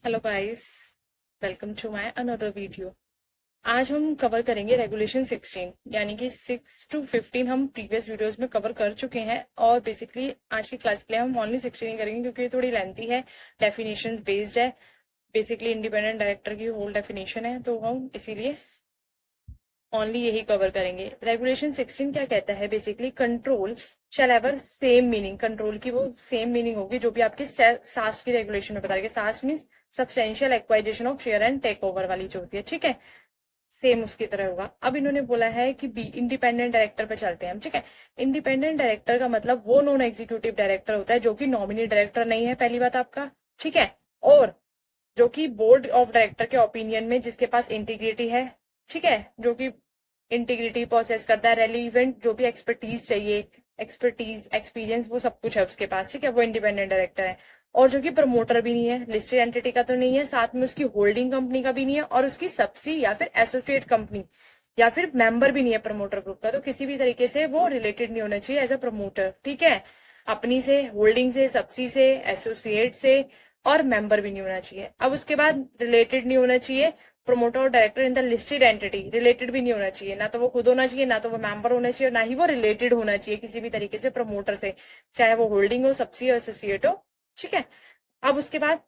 Hello guys, welcome to my another video. आज हम cover करेंगे रेगुलेशन 16, यानी कि 6 to 15 हम प्रीवियस वीडियोस में कवर कर चुके हैं और बेसिकली आज की क्लास के लिए हम ओनली 16 ही करेंगे क्योंकि ये थोड़ी लेंथी है, डेफिनेशंस बेस्ड है। बेसिकली इंडिपेंडेंट डायरेक्टर की होल डेफिनेशन है, तो हम इसीलिए ओनली यही कवर करेंगे। रेगुलेशन 16 क्या कहता है? Basically control shall have same meaning. Control की वो सेम मीनिंग होगी जो भी आपके सास्ट की रेगुलेशन में बताएगी। SAST means substantial acquisition of share and take over वाली जो होती है, ठीक है, सेम उसकी तरह होगा। अब इन्होंने बोला है कि बी इंडिपेंडेंट डायरेक्टर पे चलते हैं हम, ठीक है। इंडिपेंडेंट डायरेक्टर का मतलब वो नॉन एग्जीक्यूटिव डायरेक्टर होता है जो कि नॉमिनी डायरेक्टर नहीं है, पहली बात आपका, ठीक है। और जो कि बोर्ड ऑफ डायरेक्टर के ओपिनियन में जिसके पास इंटीग्रिटी है, ठीक है, जो कि इंटीग्रिटी प्रोसेस करता है, रेलिवेंट जो भी एक्सपर्टीज चाहिए, एक्सपर्टीज एक्सपीरियंस वो सब कुछ है उसके पास, ठीक है, वो इंडिपेंडेंट डायरेक्टर है। और जो कि प्रमोटर भी नहीं है, लिस्टेड एंटिटी का तो नहीं है, साथ में उसकी होल्डिंग कंपनी का भी नहीं है, और उसकी सब्सी या फिर एसोसिएट कंपनी या फिर मेंबर भी नहीं है प्रमोटर ग्रुप का। तो किसी भी तरीके से वो रिलेटेड नहीं होना चाहिए एज अ प्रमोटर, ठीक है। अपनी से, होल्डिंग से, सब्सी से, एसोसिएट से, और मेंबर भी नहीं होना चाहिए। अब उसके बाद रिलेटेड नहीं होना चाहिए प्रोमोटर और director in the listed entity, related भी नहीं होना चाहिए, ना तो वो खुद होना चाहिए, ना तो वो मेंबर होना चाहिए, ना ही वो रिलेटेड होना चाहिए किसी भी तरीके से प्रमोटर से, चाहे वो होल्डिंग हो, सब्सी हो, एसोसिएट हो, ठीक है। अब उसके बाद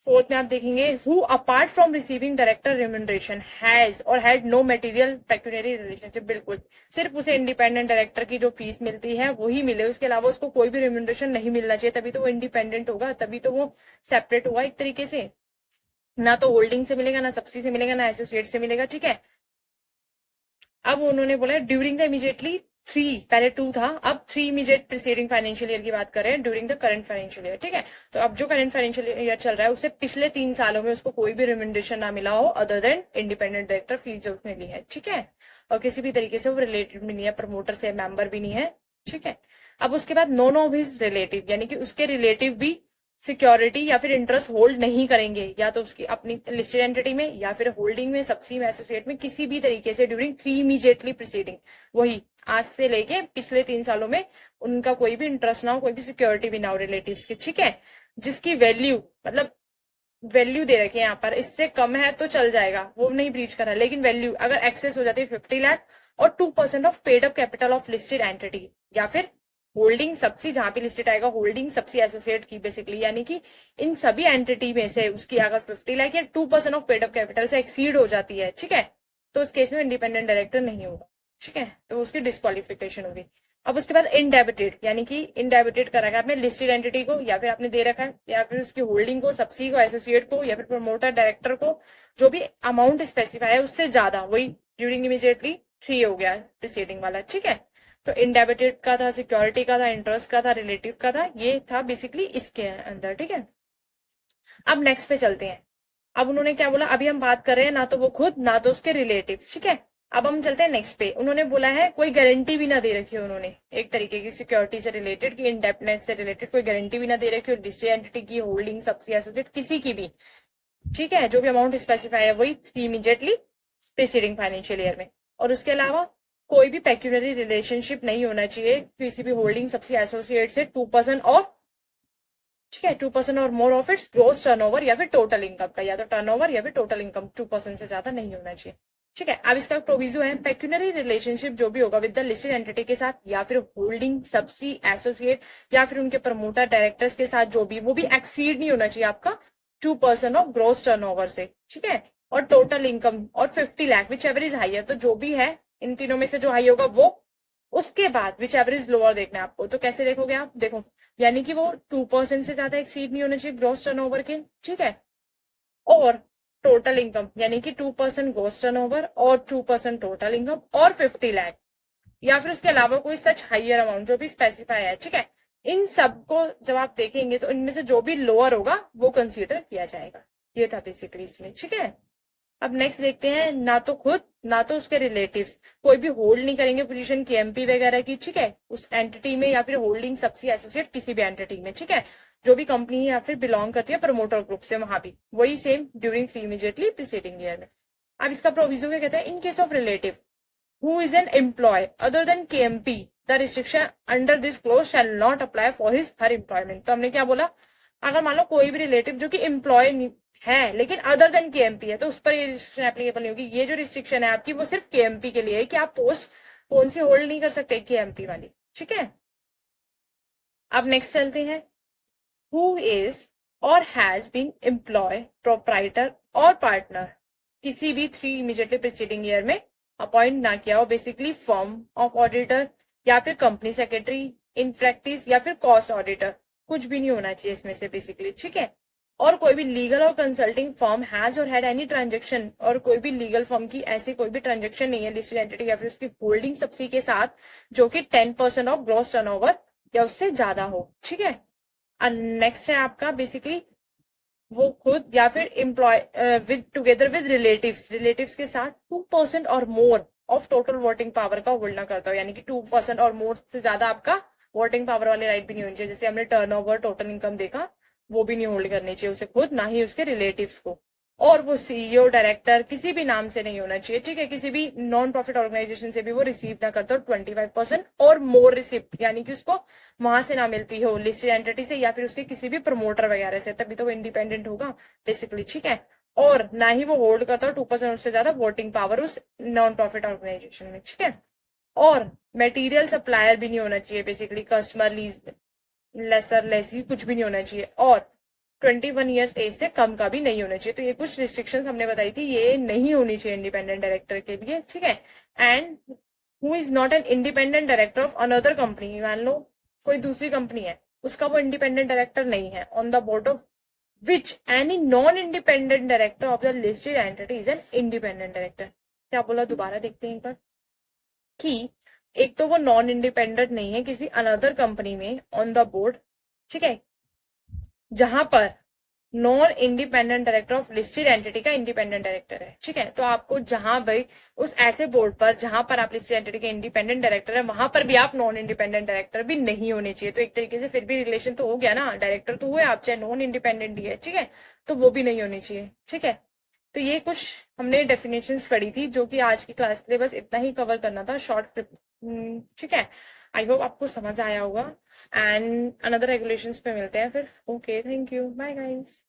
फोर्थ में आप देखेंगे who apart from receiving director remuneration has और had no material pecuniary relationship. बिल्कुल, सिर्फ उसे इंडिपेंडेंट डायरेक्टर की जो फीस मिलती है वही मिले, उसके अलावा उसको कोई भी रेम्यूनरेशन नहीं मिलना चाहिए, तभी तो वो इंडिपेंडेंट होगा, तभी तो वो सेपरेट होगा एक तरीके से। ना तो होल्डिंग से मिलेगा, ना सब्सिडी से मिलेगा, ना एसोसिएट से मिलेगा, ठीक है। अब उन्होंने बोला ड्यूरिंग द इमीडिएटली थ्री, पहले टू था, अब three immediate preceding financial year की बात कर रहे हैं, during the current financial year, ठीक है। तो अब जो करंट फाइनेंशियल ईयर चल रहा है उससे पिछले 3 सालों में उसको कोई भी रिकमेंडेशन ना मिला हो other than independent director fees जो उसने ली है, ठीक है। और किसी भी तरीके से वो रिलेटेड भी नहीं है प्रमोटर से, मेंबर भी नहीं है, ठीक है। अब उसके बाद नॉन ऑफ हिज रिलेटिव, यानी कि उसके रिलेटिव भी सिक्योरिटी या फिर इंटरेस्ट होल्ड नहीं करेंगे, या तो उसकी अपनी लिस्टेड एंटिटी में या फिर होल्डिंग में, सब्सी में, एसोसिएट में, किसी भी तरीके से ड्यूरिंग थ्री इमीडिएटली प्रीसीडिंग, वही आज से लेके पिछले 3 सालों में उनका कोई भी इंटरेस्ट ना हो, कोई भी सिक्योरिटी भी ना हो रिलेटिव्स की, ठीक है। जिसकी वैल्यू, मतलब वैल्यू दे रखी है यहाँ पर, इससे कम है तो चल जाएगा, वो नहीं ब्रीच कर रहा है, लेकिन वैल्यू अगर एक्सेस हो जाती है 50 लाख और 2% of paid up capital of listed entity, या फिर होल्डिंग सब्सी, जहां पे लिस्टेड आएगा होल्डिंग सब्सी एसोसिएट की बेसिकली, यानी कि इन सभी एंटिटी में से उसकी अगर 50 लाख या 2% ऑफ पेड अप कैपिटल से एक्सीड हो जाती है, ठीक है, तो उस केस में इंडिपेंडेंट डायरेक्टर नहीं होगा, ठीक है, तो उसकी डिस्क्वालिफिकेशन होगी। अब उसके बाद इनडेबिटेड, यानी कि इनडेबिटेड कर रखा है आपने लिस्टेड एंटिटी को, या फिर आपने दे रखा है, या फिर उसकी होल्डिंग को, सब्सी को, एसोसिएट को, या फिर प्रमोटर डायरेक्टर को, जो भी अमाउंट स्पेसिफाई है उससे ज्यादा, वही ड्यूरिंग इमीडिएटली थ्री हो गया प्रीसीडिंग वाला, ठीक है। तो इनडेबिटेड का था, सिक्योरिटी का था, इंटरेस्ट का था, रिलेटिव का था, ये था बेसिकली इसके अंदर, ठीक है। अब नेक्स्ट पे चलते हैं। अब उन्होंने क्या बोला, अभी हम बात कर रहे हैं ना तो वो खुद ना तो उसके रिलेटिव्स, ठीक है। अब हम चलते हैं नेक्स्ट पे। उन्होंने बोला है कोई गारंटी भी ना दे रखी है उन्होंने, एक तरीके की सिक्योरिटी से रिलेटेड की, इंडेप्टनेस से रिलेटेड कोई गारंटी भी ना दे रखी हो, लिस्टेड एंटिटी की, होल्डिंग, सब्सी, एसोसिएट, किसी की भी, ठीक है। जो भी अमाउंट स्पेसिफाई है वही इमीडिएटली प्रीसीडिंग फाइनेंशियल ईयर में। और उसके अलावा कोई भी पेक्यूनरी रिलेशनशिप नहीं होना चाहिए किसी भी होल्डिंग, सब्सी, एसोसिएट से 2% और, ठीक है, 2% और more of its gross turnover या फिर टोटल इनकम का, या तो टर्नओवर या फिर टोटल इनकम 2% से ज्यादा नहीं होना चाहिए, ठीक है। अब इसका प्रोविजो है, पेक्यूनरी रिलेशनशिप जो भी होगा विद द लिस्टेड एंटिटी के साथ, या फिर होल्डिंग, सब्सी, एसोसिएट, या फिर उनके प्रमोटर डायरेक्टर्स के साथ, जो भी, वो भी एक्सीड नहीं होना चाहिए आपका 2% ऑफ ग्रोस टर्नओवर से, ठीक है। और टोटल इनकम और 50 lakh which ever is higher, तो जो भी है इन तीनों में से जो हाई होगा वो, उसके बाद विच एवर इज लोअर देखना है आपको। तो कैसे देखोगे आप, देखो, यानी कि वो 2% से ज्यादा एक्सीड नहीं होना चाहिए ग्रॉस टर्नओवर के, ठीक है। और टोटल इनकम, यानी कि 2% ग्रॉस टर्नओवर और 2% टोटल इनकम और 50 लाख, या फिर उसके अलावा कोई सच हाइयर अमाउंट जो भी स्पेसिफाई है, ठीक है। इन सबको जब आप देखेंगे तो इनमें से जो भी लोअर होगा वो कंसीडर किया जाएगा। ये था बेसिकली इसमें, ठीक है। अब नेक्स्ट देखते हैं, ना तो खुद ना तो उसके रिलेटिव्स कोई भी होल्ड नहीं करेंगे पोजीशन केएमपी वगैरह की, ठीक है, उस एंटिटी में, या फिर होल्डिंग, सब्सी, एसोसिएट, किसी भी एंटिटी में, ठीक है, जो भी कंपनी या फिर बिलोंग करती है प्रमोटर ग्रुप से, वहां भी वही same during immediately preceding year में। अब इसका प्रोविजो क्या कहता है, in case of relative who is an employ other than KMP the restriction under this clause shall not apply for his her employment. तो हमने क्या बोला, अगर मान लो कोई भी रिलेटिव जो कि एम्प्लॉय है लेकिन अदर देन केएमपी है, तो उस पर ये रिस्ट्रिक्शन एप्लीकेबल नहीं होगी। ये जो रिस्ट्रिक्शन है आपकी वो सिर्फ केएमपी के लिए है कि आप पोस्ट कौन सी होल्ड नहीं कर सकते, केएमपी वाली। ठीक है, अब नेक्स्ट चलते हैं। हु इज और हैज बीन एम्प्लॉय, प्रोप्राइटर और पार्टनर किसी भी 3 इमीडिएटली प्रीसीडिंग ईयर में अपॉइंट ना किया हो, बेसिकली फर्म ऑफ ऑडिटर या फिर कंपनी सेक्रेटरी इन प्रैक्टिस या फिर कॉस्ट ऑडिटर, कुछ भी नहीं होना चाहिए इसमें से बेसिकली। ठीक है, और कोई भी लीगल और कंसल्टिंग फर्म हैज और हैड एनी ट्रांजेक्शन, और कोई भी लीगल फर्म की ऐसी कोई भी ट्रांजेक्शन नहीं है लिस्टेड एंटिटी या फिर उसकी होल्डिंग सब्सिडी के साथ जो कि 10% ऑफ ग्रॉस टर्नओवर या उससे ज्यादा हो। ठीक है, नेक्स्ट है आपका बेसिकली वो खुद या फिर employ with together with relatives के साथ 2% और more of total voting power का होल्ड ना करता हो, यानी कि 2% और मोर से ज्यादा आपका वोटिंग पावर वाले राइट भी नहीं होनी चाहिए। जैसे हमने टर्नओवर, टोटल इनकम देखा, वो भी नहीं होल्ड करनी चाहिए उसे खुद, ना ही उसके रिलेटिव्स को। और वो सीईओ, डायरेक्टर किसी भी नाम से नहीं होना चाहिए। ठीक है, किसी भी नॉन प्रॉफिट ऑर्गेनाइजेशन से भी वो रिसीव ना करता हो 25% और मोर रिसिप्ट, यानी कि उसको वहां से ना मिलती हो लिस्टेड एंटिटी से या फिर उसके किसी भी प्रमोटर वगैरह से, तभी तो वो इंडिपेंडेंट होगा बेसिकली। ठीक है, और ना ही वो होल्ड करता हो 2% उससे ज्यादा वोटिंग पावर उस नॉन प्रॉफिट ऑर्गेनाइजेशन में। ठीक है, और मटेरियल सप्लायर भी नहीं होना चाहिए basically, customer lease lessor lessee कुछ भी नहीं होना चाहिए, और 21 ईयर्स एज से कम का भी नहीं होना चाहिए। तो ये कुछ रिस्ट्रिक्शंस हमने बताई थी, ये नहीं होनी चाहिए इंडिपेंडेंट डायरेक्टर के लिए। ठीक है, and who is not an independent director of another company, मान लो कोई दूसरी कंपनी है, उसका वो इंडिपेंडेंट डायरेक्टर नहीं है, on the board of which any non independent director of the listed entity is an independent director. क्या बोला, दोबारा देखते हैं एक बार, कि एक तो वो नॉन इंडिपेंडेंट नहीं है किसी अनदर कंपनी में ऑन द बोर्ड, ठीक है, जहां पर non independent director of listed entity का इंडिपेंडेंट डायरेक्टर है। ठीक है, तो आपको जहां भाई उस ऐसे बोर्ड पर जहां पर आप लिस्टेड एंटिटी के इंडिपेंडेंट डायरेक्टर है, वहां पर भी आप नॉन इंडिपेंडेंट डायरेक्टर भी नहीं होने चाहिए। तो एक तरीके से फिर भी रिलेशन तो हो गया ना, डायरेक्टर तो हुए आप, चाहे नॉन इंडिपेंडेंट ही है। ठीक है, तो वो भी नहीं होनी चाहिए। ठीक है, तो ये कुछ हमने डेफिनेशंस पढ़ी थी जो कि आज की क्लास के लिए बस इतना ही कवर करना था, शॉर्ट। ठीक है, आई होप आपको समझ आया होगा, एंड अनदर रेगुलेशंस पे मिलते हैं फिर। Okay, thank you, bye guys.